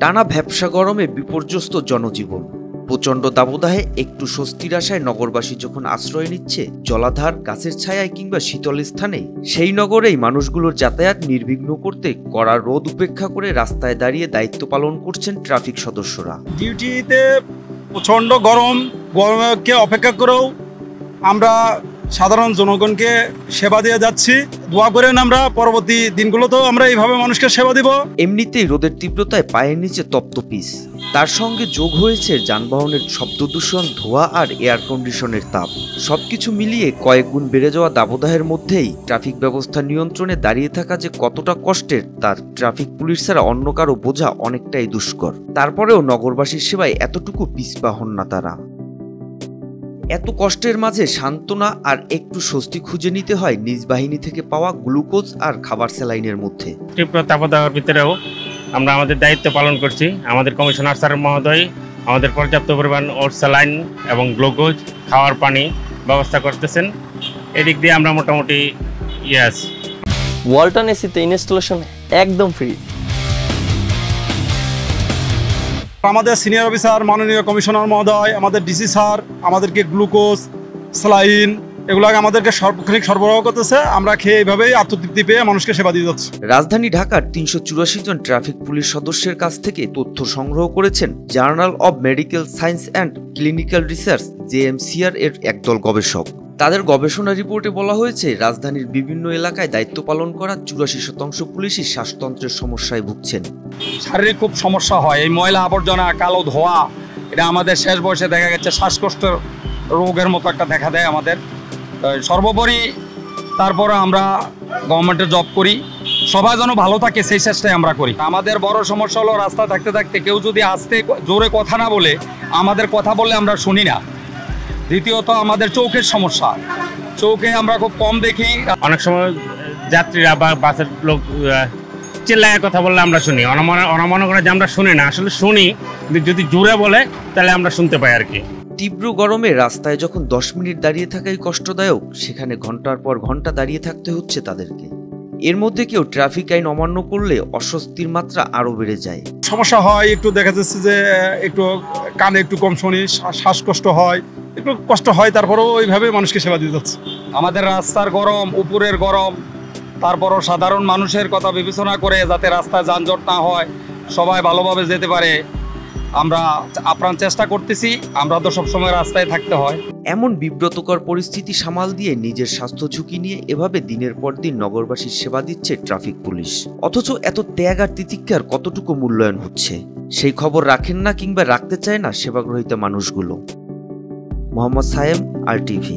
টানা ভ্যাপসা গরমে বিপর্যস্ত জনজীবন। প্রচণ্ড দাবদাহে একটু স্বস্তির আশায় নগরবাসী যখন আশ্রয় নিচ্ছে জলাধার, গাছের ছায়ায় কিংবা শীতল স্থানে, সেই নগরেই মানুষগুলোর যাতায়াত নির্বিঘ্ন করতে কড়া রোদ উপেক্ষা করে রাস্তায় দাঁড়িয়ে দায়িত্ব পালন করছেন ট্রাফিক সদস্যরা। ডিউটিতে প্রচণ্ড গরমকে অপেক্ষা করেও আমরা সাধারণ জনগণকে সেবা দিয়ে যাচ্ছি। দোয়া করেন আমরা পরবর্তী দিনগুলোতেও আমরা এইভাবে মানুষকে সেবা দিব। এমনিতেই রোদের তীব্রতায় পায়ের নিচে তপ্ত পিচ, তার সঙ্গে যোগ হয়েছে যানবাহনের শব্দ দূষণ, ধোঁয়া আর এয়ার কন্ডিশনের তাপ। সবকিছু মিলিয়ে কয়েক গুণ বেড়ে যাওয়া দাবদাহের মধ্যেই ট্রাফিক ব্যবস্থা নিয়ন্ত্রণে দাঁড়িয়ে থাকা যে কতটা কষ্টের তার ট্রাফিক পুলিশ ছাড়া অন্য কারো বোঝা অনেকটাই দুষ্কর। তারপরেও নগরবাসীর সেবায় এতটুকু পিছপা হন না তারা। এত কষ্টের মাঝে সান্ত্বনা আর একটু স্বস্তি খুঁজে নিতে হয় নিজ বাহিনী থেকে পাওয়া গ্লুকোজ আর খাবার স্যালাইনের মধ্যে। তীব্র তাপদাহের ভিতরেও আমরা আমাদের দায়িত্ব পালন করছি। আমাদের কমিশনার স্যার মহোদয় আমাদের পর্যাপ্ত পরিমাণ ওর স্যালাইন এবং গ্লুকোজ, খাওয়ার পানি ব্যবস্থা করতেছেন। এদিক দিয়ে আমরা মোটামুটি আছি। ওয়ালটন এসিতে ইনস্টলেশন একদম ফ্রি। আমাদের সিনিয়র অফিসার মাননীয় কমিশনার মহোদয়, আমাদের ডিসি স্যার আমাদেরকে গ্লুকোজ, স্যালাইন এগুলোকে আমাদেরকে সার্বক্ষণিক সরবরাহ করতেছে। আমরা খেয়ে এইভাবেই আত্মতৃপ্তি পেয়ে মানুষকে সেবা দিয়ে যাচ্ছি। রাজধানী ঢাকার ৩৮৪ জন ট্রাফিক পুলিশ সদস্যের কাছ থেকে তথ্য সংগ্রহ করেছেন journal of medical science and clinical research JMCR এর একদল গবেষক। তাদের গবেষণা রিপোর্টে বলা হয়েছে, রাজধানীর বিভিন্ন এলাকায় দায়িত্ব পালন করা ৮৪% পুলিশই শ্বাসতন্ত্রের সমস্যায় ভুগছেন। শারীরিক খুব সমস্যা হয়, এই ময়লা আবর্জনা, কালো ধোঁয়া, এটা আমাদের শেষ বয়সে দেখা গেছে শ্বাসকষ্টের রোগের মতো একটা দেখা দেয় আমাদের। সর্বোপরি তারপরে আমরা গভর্নমেন্টের জব করি, সবাই যেন ভালো থাকে সেই চেষ্টাই আমরা করি। আমাদের বড় সমস্যা হলো রাস্তা থাকতে থাকতে কেউ যদি আস্তে জোরে কথা না বলে, আমাদের কথা বললে আমরা শুনি না। দ্বিতীয়ত আমাদের চৌকের সমস্যা, চৌকে আমরা খুব কম দেখি। অনেক সময় যাত্রীরা বা বাসের লোক চিল্লায় কথা বললে আমরা শুনি, ওরা মনে করে যে আমরা শুনি না, আসলে শুনি, যদি জোরে বলে তাহলে আমরা শুনতে পাই আর কি। তীব্র গরমে রাস্তায় যখন 10 মিনিট দাঁড়িয়ে থাকাই কষ্টদায়ক, সেখানে ঘন্টার পর ঘন্টা দাঁড়িয়ে থাকতে হচ্ছে তাদেরকে। এর মধ্যে কেউ ট্রাফিক আইন অমান্য করলে অস্বস্তির মাত্রা আরো বেড়ে যায়। সমস্যা হয়, একটু দেখা যাচ্ছে যে একটু কানে একটু কম শুনি, শ্বাসকষ্ট হয়, একটু কষ্ট হয়, তারপরেও ওইভাবে মানুষকে সেবা দিয়ে যাচ্ছে। আমাদের রাস্তার গরম, উপরের গরম, তারপরও সাধারণ মানুষের কথা বিবেচনা করে যাতে রাস্তায় যানজট না হয়, সবাই ভালোভাবে যেতে পারে, আমরা আপ্রাণ চেষ্টা করতেছি। আমরা তো সবসময় রাস্তায় থাকতে হয়। এমন বিব্রতকর পরিস্থিতি সামাল দিয়ে নিজের স্বাস্থ্য ঝুঁকি নিয়ে এভাবে দিনের পর দিন নগরবাসীর সেবা দিচ্ছে ট্রাফিক পুলিশ। অথচ এত ত্যাগ আর তিতিক্ষার কতটুকু মূল্যায়ন হচ্ছে সেই খবর রাখেন না কিংবা রাখতে চায় না সেবাগ্রহীতা মানুষগুলো। মোহাম্মদ সায়েম, RTV।